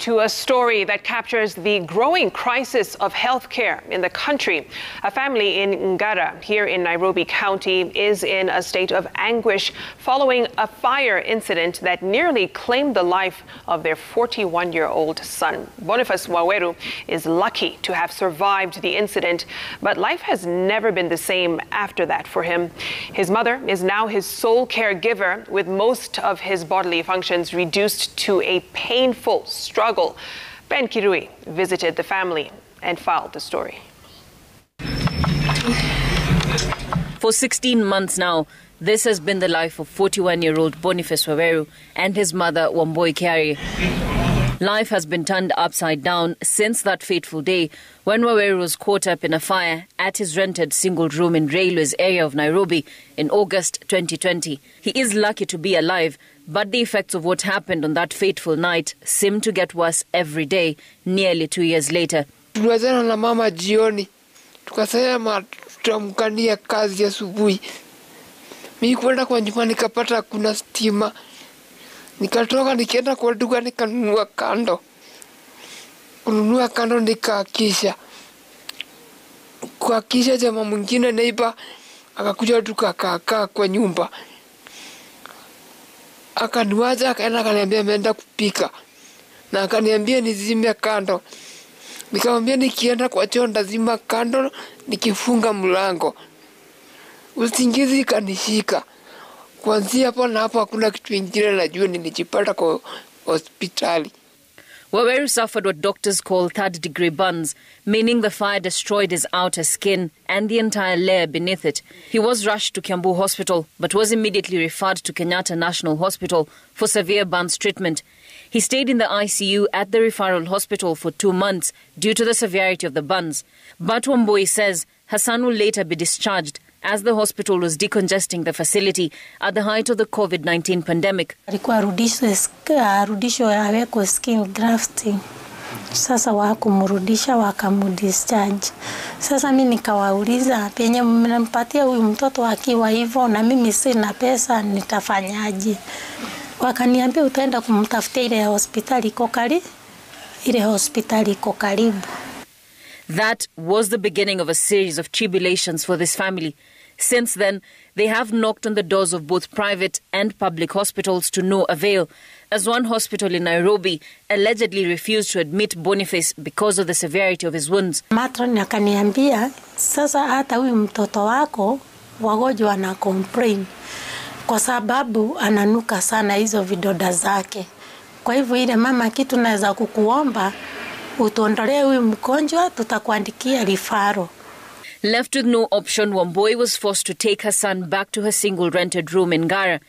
To a story that captures the growing crisis of healthcare in the country. A family in Ngara, here in Nairobi County, is in a state of anguish following a fire incident that nearly claimed the life of their 41-year-old son. Boniface Waweru is lucky to have survived the incident, but life has never been the same after that for him. His mother is now his sole caregiver, with most of his bodily functions reduced to a painful struggle. Ben Kirui visited the family and filed the story. For 16 months now, this has been the life of 41-year-old Boniface Waweru and his mother, Waweru. Life has been turned upside down since that fateful day when Waweru was caught up in a fire at his rented single room in Railways area of Nairobi in August 2020. He is lucky to be alive, but the effects of what happened on that fateful night seem to get worse every day, nearly 2 years later. Tuliwazana na mama jioni, tukasema tutamkania kazi asubuhi. Mimi kwenda kwa nyumba nikapata kuna stima. Nikatoka nikaenda kwa duka nikanunua kando. Kununua kando nikakisha. Kwa kisha jamaa mwingine neighbor akakuja tukakaa kwa nyumba. Akaniwaza akaenda akaniambia ameenda kupika. Na akaniambia nizime kando. Nikamwambia nikienda kwa choo ndazima kando nikifunga mlango. Usingizi kanishika. Kuanzia hapo na hapo hakuna kitu kingine najua nilijipata kwa hospitali. Waweru suffered what doctors call third-degree burns, meaning the fire destroyed his outer skin and the entire layer beneath it. He was rushed to Kiambu Hospital, but was immediately referred to Kenyatta National Hospital for severe burns treatment. He stayed in the ICU at the referral hospital for 2 months due to the severity of the burns. But Wamboi says Hassan will later be discharged as the hospital was decongesting the facility at the height of the COVID-19 pandemic. Alikuwa arudishwe awekwe skin grafting. Sasa wakumrudisha wakamudischarge. Sasa mimi nikawauliza penye mnampatia huyu mtoto akiwa hivyo na mimi sina pesa nitafanyaje? Wakaniambia utaenda kumtafutia ile hospitali iko karibu. That was the beginning of a series of tribulations for this family. Since then, they have knocked on the doors of both private and public hospitals to no avail, as one hospital in Nairobi allegedly refused to admit Boniface because of the severity of his wounds. Matron akaniambia, sasa hata huyu mtoto wako wagonjwa wana complain kwa sababu ananuka sana hizo vidoda zake. Kwa hivyo ile mama kitu naweza kukuomba utuondolee huyu mgonjwa tutakuandikia referral. Left with no option, Wamboi was forced to take her son back to her single rented room in Ngara.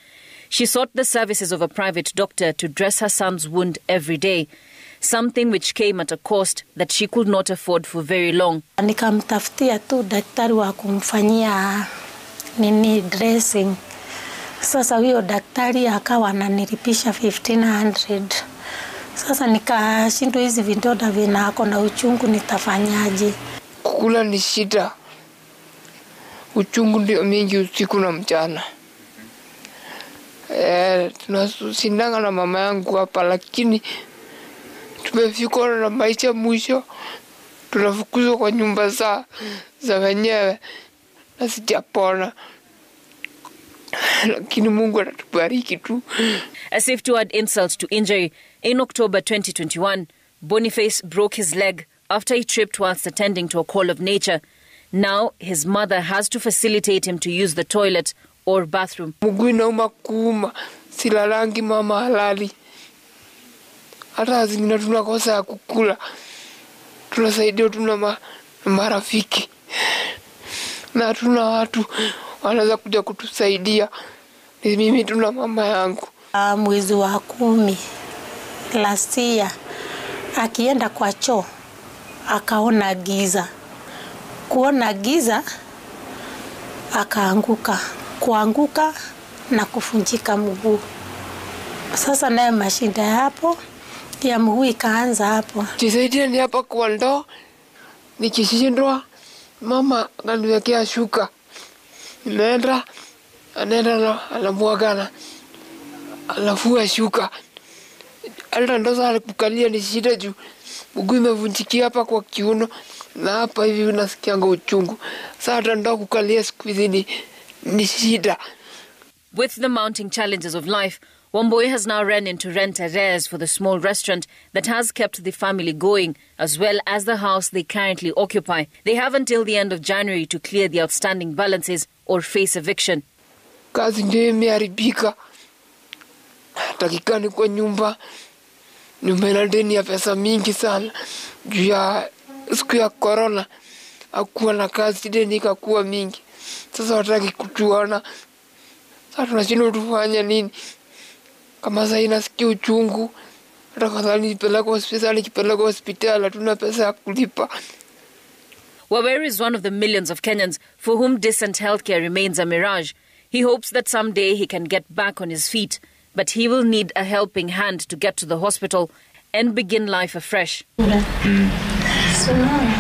She sought the services of a private doctor to dress her son's wound every day, something which came at a cost that she could not afford for very long. Nikamtafutia tu daktari wa kumfanyia dressing. Sasa huyo daktari akawa ananilipisha 1500. Sasa nikashindwa hizi vidoda vinako na uchungu nitafanyaje? Kukula ni shida. Uchungu ndio mingi usiku na mchana. Tunasindana na mama yangu hapa, lakini tumefika na maisha mwisho. Tunafukuzwa kwa nyumba za wenyewe na sijapona. Lakini Mungu atatubariki tu. As if to add insult to injury, in October 2021, Boniface broke his leg after he tripped whilst attending to a call of nature. Now, his mother has to facilitate him to use the toilet or bathroom. Muguu inauma kuuma, silalangi mama halali. Hata zingine tunakosa ya kukula. Tunasaidia tuna marafiki. Na tuna watu wanaweza kuja kutusaidia. Ni mimi tuna mama yangu. Mwezi wa 10 last year akienda kwa choo akaona giza. Kuona giza akaanguka. Kuanguka na kufunjika mguu. Sasa naye mashinda hapo ya mguu ikaanza hapo. Jisaidia ni hapa kwa ndoo. Nikishindwa mama ananiwekea shuka. Anaenda anamwagana. Anafua shuka. Hata ndo sasa kukalia ni shida juu mguu imevunjikia hapa kwa kiuno na hapa hivi nasikianga uchungu. Sasa hata ndo kukalia siku hizi ni shida. With the mounting challenges of life, Wambui has now run into rent arrears for the small restaurant that has kept the family going, as well as the house they currently occupy. They have until the end of January to clear the outstanding balances or face eviction. Kazi ndio imeharibika. Takikani kwa nyumba ina deni ya pesa mingi sana. Juu ya siku ya corona hakuwa na kazi, deni ikakuwa mingi. Sasa wataki kutuona. Sasa tunashindwa tufanye nini? Kama sasa inasikia uchungu, hata kama nikipeleka hospitali hatuna pesa ya kulipa. Waweru is one of the millions of Kenyans for whom decent healthcare remains a mirage. He hopes that someday he can get back on his feet, but he will need a helping hand to get to the hospital and begin life afresh. So now